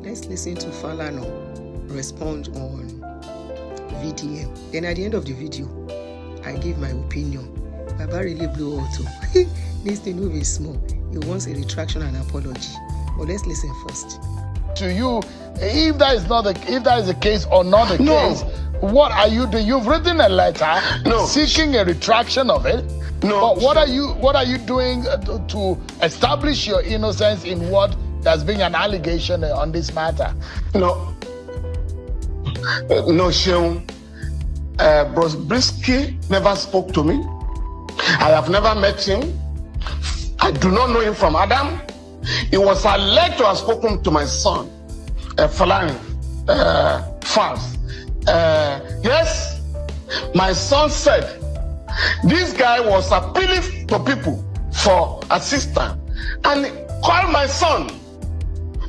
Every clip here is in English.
Let's listen to Falana respond on VDM. Then at the end of the video, I give my opinion. Baba really blew out. This thing will be small. He wants a retraction and apology. But let's listen first. To you, if that is the case or not the case, what are you doing? You've written a letter seeking a retraction of it. But what are you doing to establish your innocence in what has been an allegation on this matter? No, Seun. Bobrisky never spoke to me. I have never met him. I do not know him from Adam. He was alleged to have spoken to my son, Falana, Fals. Yes, my son said this guy was appealing to people for assistance and called my son,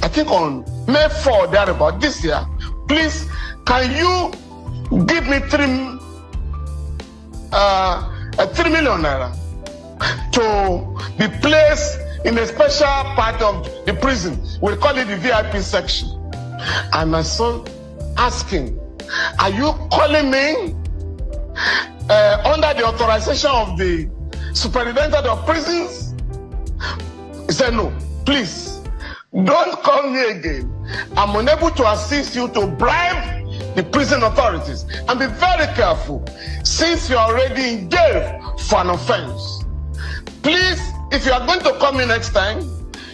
I think on May 4 thereabout this year. Please, can you give me 3 million naira to be placed in a special part of the prison? We call it the VIP section. And my son asking, are you calling me under the authorization of the superintendent of prisons? He said, no, please, don't call me again. I'm unable to assist you to bribe the prison authorities. And be very careful, since you're already in jail for an offense. Please, if you are going to come in next time,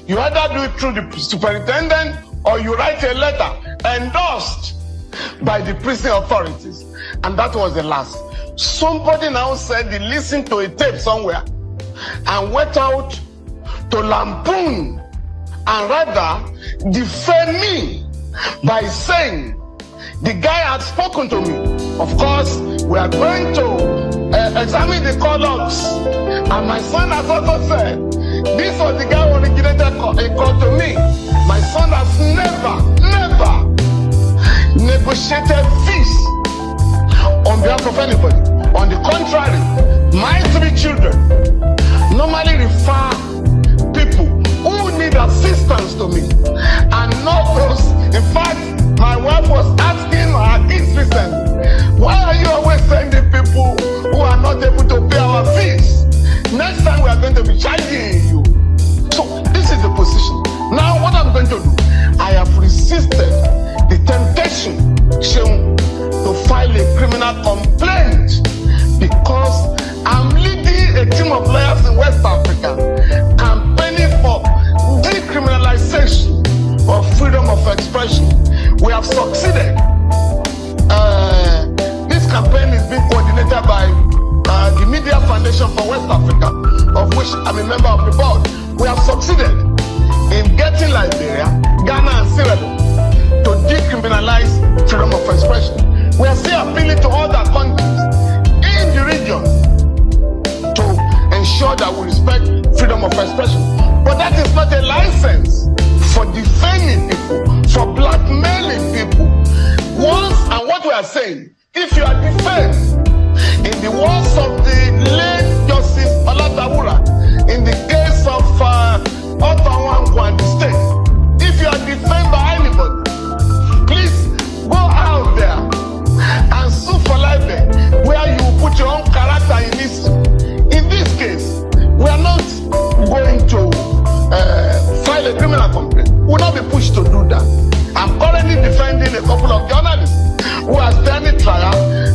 you either do it through the superintendent or you write a letter endorsed by the prison authorities. And that was the last. Somebody now said he listened to a tape somewhere and went out to lampoon and rather defame me by saying the guy had spoken to me. Of course, we are going to examine the call logs. And my son has also said, this was the guy who originated a call to me. My son has never negotiated fees on behalf of anybody. On the contrary, my 3 children normally refer people who need assistance to me and not those. In fact, my wife was asking her kids recently, why are you always sending people who are not able to pay our fees? Next time we are going to be charging you. So this is the position. Now what I'm going to do, I have resisted the temptation to file a criminal complaint because I'm leading a team of lawyers in West Africa campaigning for decriminalization of freedom of expression. We have succeeded. This campaign is being coordinated by the Media Foundation for West Africa, of which I'm a member of the board. We have succeeded in getting Liberia, Ghana, and Sierra Leone to decriminalize freedom of expression. We are still appealing to other countries in the region to ensure that we respect freedom of expression. But that is not a license for defaming people, for blackmailing people. And what we are saying, if you are defamed, in the words of the late Justice Olatawura, in the case of Ottawa and the state, if you are defamed by anybody, please go out there and sue for libel, where you put your own character in issue. In this case, we are not going to file a criminal complaint. We will not be pushed to do that. I'm currently defending a couple of journalists who are standing trial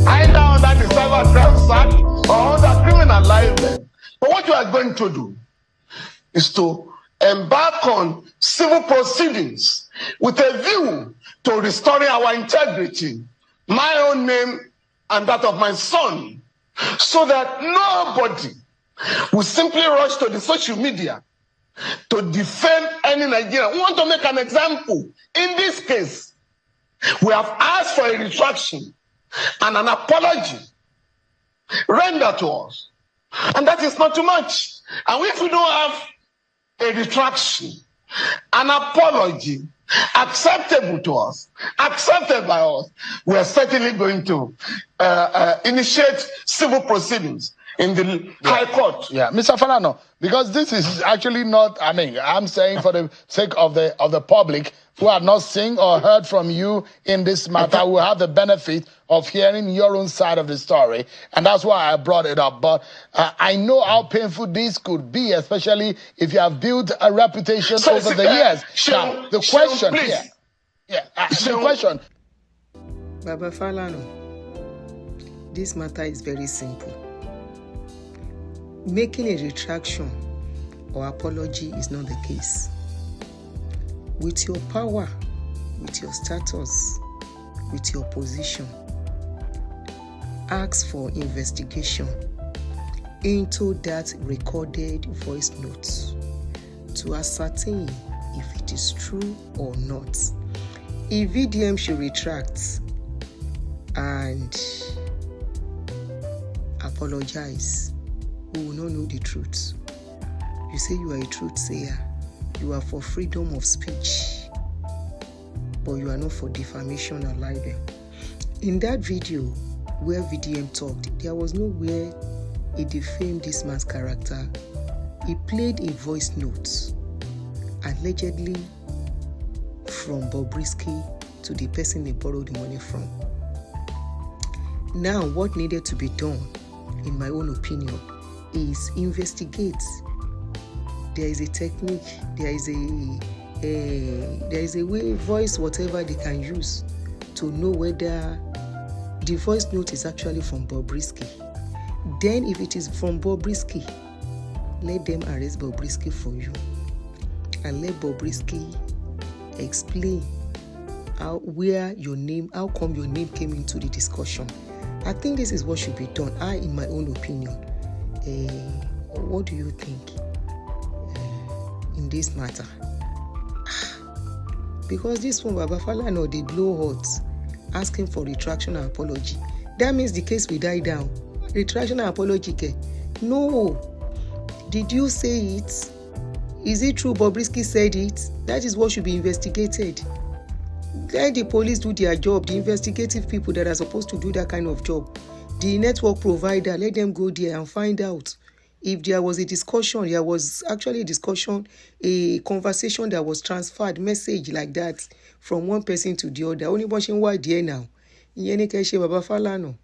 either under the Cyber Crimes Act or under criminal libel. But what you are going to do is to embark on civil proceedings with a view to restoring our integrity, my own name and that of my son, so that nobody will simply rush to the social media to defame any Nigerian. We want to make an example. In this case, we have asked for a retraction and an apology rendered to us. And that is not too much. And if we don't have a retraction, an apology acceptable to us, accepted by us, we are certainly going to initiate civil proceedings in the High Court. Yeah, Mr. Falana, because this is actually not, I mean, I'm saying for the sake of the public who have not seen or heard from you in this matter, will have the benefit of hearing your own side of the story. And that's why I brought it up. But I know how painful this could be, especially if you have built a reputation over the years. Now, the question here. Yeah, the question. Baba Falana, this matter is very simple. Making a retraction or apology is not the case. With your power, with your status, with your position, ask for investigation into that recorded voice note to ascertain if it is true or not. If VDM should retract and apologize, we will not know the truth. You say you are a truth sayer. You are for freedom of speech, but you are not for defamation or libel. In that video where VDM talked, there was nowhere he defamed this man's character. He played a voice note, allegedly from Bobrisky to the person they borrowed the money from. Now, what needed to be done, in my own opinion, is investigate. There is a technique, there is a way, voice, whatever they can use to know whether the voice note is actually from Bobrisky. Then if it is from Bobrisky, let them arrest Bobrisky for you and let Bobrisky explain how come your name came into the discussion. I think this is what should be done. In my own opinion, what do you think in this matter? Because this one, Baba Falana, they blow hot, asking for retraction and apology. That means the case will die down. Retraction and apology, no. Did you say it? Is it true Bobrisky said it? That is what should be investigated. Let the police do their job, the investigative people that are supposed to do that kind of job. The network provider, let them go there and find out if there was a discussion. There was actually a discussion, a conversation that was transferred, message like that from one person to the other. Only watching why there now. Baba Falana.